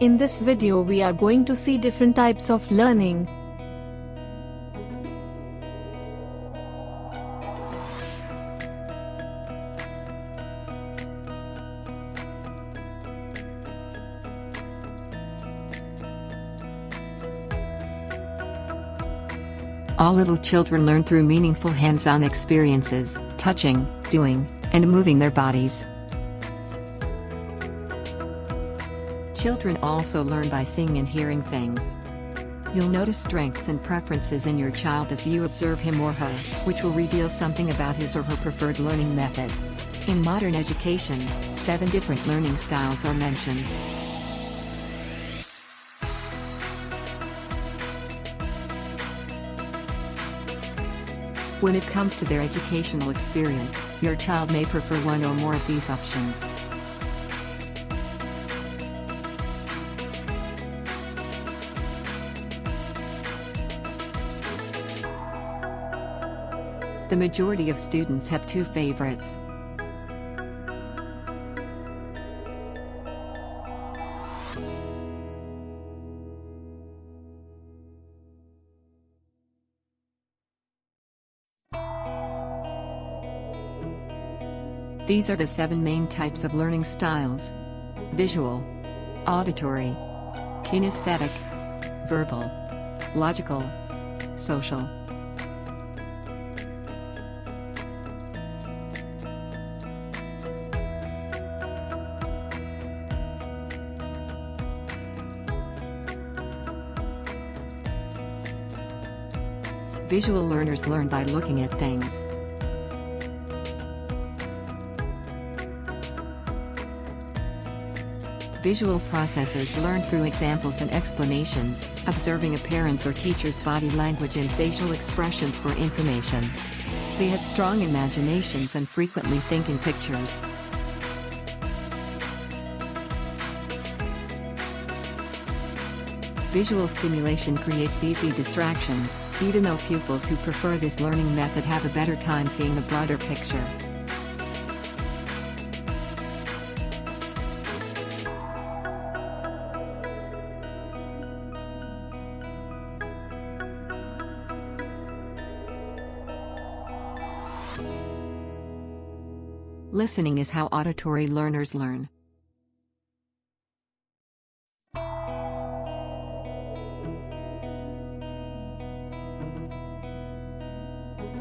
In this video we are going to see different types of learning. All little children learn through meaningful hands-on experiences, touching, doing, and moving their bodies. Children also learn by seeing and hearing things. You'll notice strengths and preferences in your child as you observe him or her, which will reveal something about his or her preferred learning method. In modern education, 7 different learning styles are mentioned. When it comes to their educational experience, your child may prefer one or more of these options. The majority of students have 2 favorites. These are the 7 main types of learning styles: visual, auditory, kinesthetic, verbal, logical, social. Visual learners learn by looking at things. Visual processors learn through examples and explanations, observing a parent's or teacher's body language and facial expressions for information. They have strong imaginations and frequently think in pictures. Visual stimulation creates easy distractions, even though pupils who prefer this learning method have a better time seeing the broader picture. Listening is how auditory learners learn.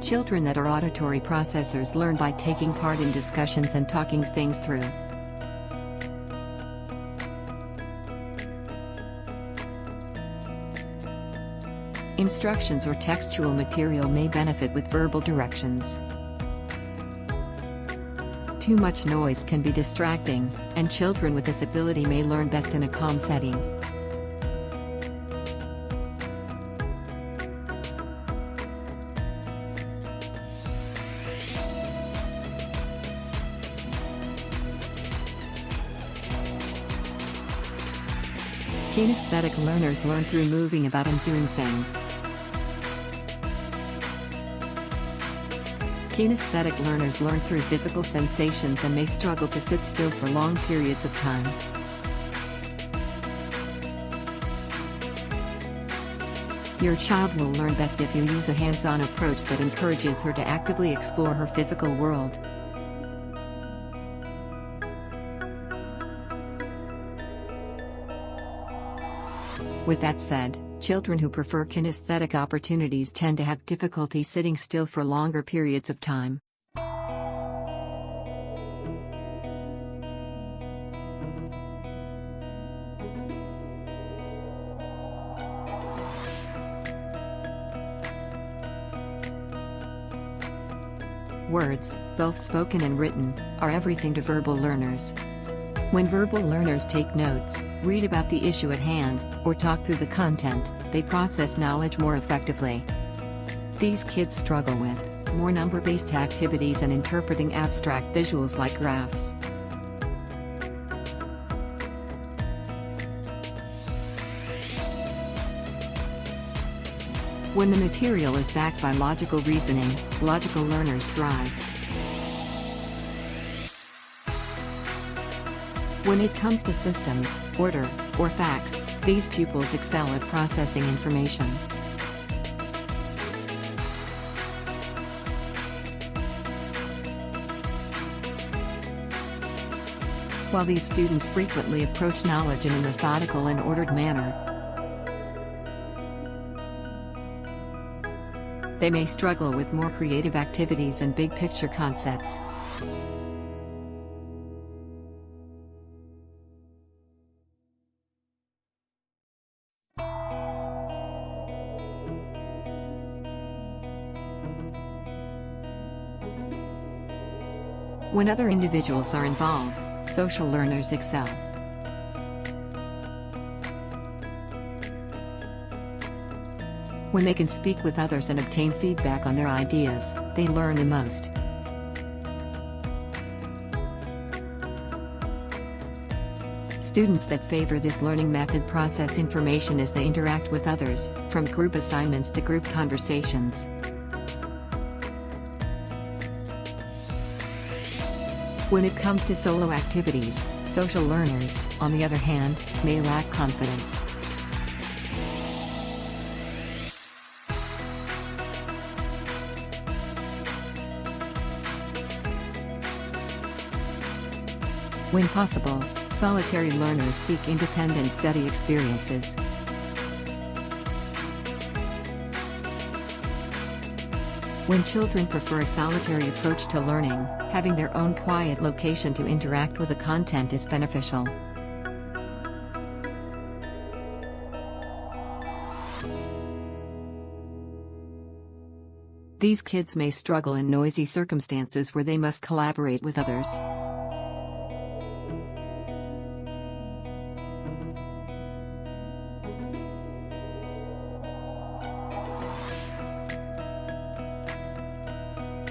Children that are auditory processors learn by taking part in discussions and talking things through. Instructions or textual material may benefit with verbal directions. Too much noise can be distracting, and children with this ability may learn best in a calm setting. Kinesthetic learners learn through moving about and doing things. Kinesthetic learners learn through physical sensations and may struggle to sit still for long periods of time. Your child will learn best if you use a hands-on approach that encourages her to actively explore her physical world. With that said, children who prefer kinesthetic opportunities tend to have difficulty sitting still for longer periods of time. Words, both spoken and written, are everything to verbal learners. When verbal learners take notes, read about the issue at hand, or talk through the content, they process knowledge more effectively. These kids struggle with more number-based activities and interpreting abstract visuals like graphs. When the material is backed by logical reasoning, logical learners thrive. When it comes to systems, order, or facts, these pupils excel at processing information. While these students frequently approach knowledge in a methodical and ordered manner, they may struggle with more creative activities and big-picture concepts. When other individuals are involved, social learners excel. When they can speak with others and obtain feedback on their ideas, they learn the most. Students that favor this learning method process information as they interact with others, from group assignments to group conversations. When it comes to solo activities, social learners, on the other hand, may lack confidence. When possible, solitary learners seek independent study experiences. When children prefer a solitary approach to learning, having their own quiet location to interact with the content is beneficial. These kids may struggle in noisy circumstances where they must collaborate with others.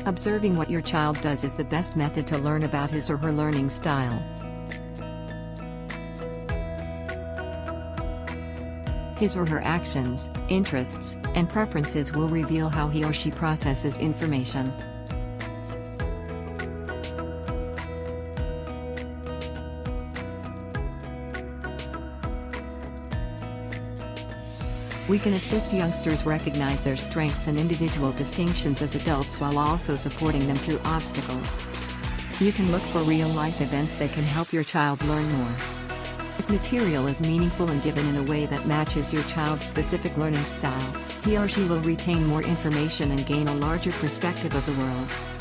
Observing what your child does is the best method to learn about his or her learning style. His or her actions, interests, and preferences will reveal how he or she processes information. We can assist youngsters recognize their strengths and individual distinctions as adults while also supporting them through obstacles. You can look for real-life events that can help your child learn more. If material is meaningful and given in a way that matches your child's specific learning style, he or she will retain more information and gain a larger perspective of the world.